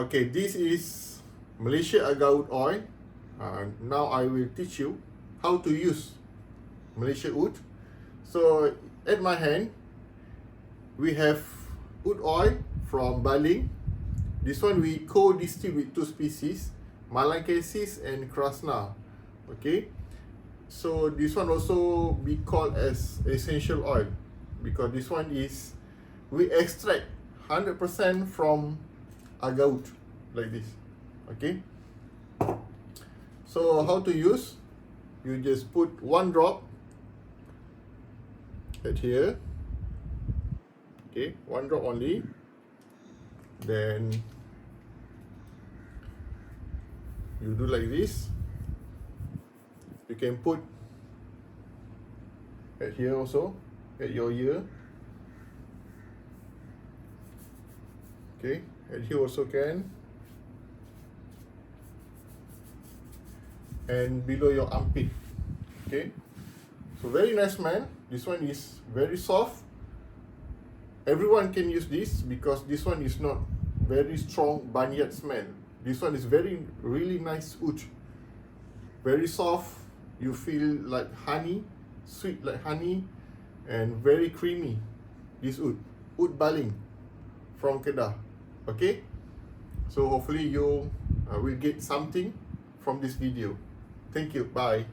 Okay, this is Malaysia Agar Oud oil. Now I will teach you how to use Malaysia Oud. So at my hand, we have oud oil from Baling. This one we co-distill with two species, Malaccensis and Crassna. Okay, so this one also be called as essential oil because this one is we extract 100% from agar oud like this. Okay, so how to use? You just put one drop at here. Okay, one drop only. Then you do like this. You can put at here also, at your ear. Okay, at here also can. And below your armpit. Okay, so very nice smell. This one is very soft. Everyone can use this because this one is not very strong barnyard smell. This one is really nice oud. Very soft. You feel like honey, sweet like honey, and very creamy. This Oud Baling from Kedah. Okay, so hopefully you will get something from this video. Thank you. Bye.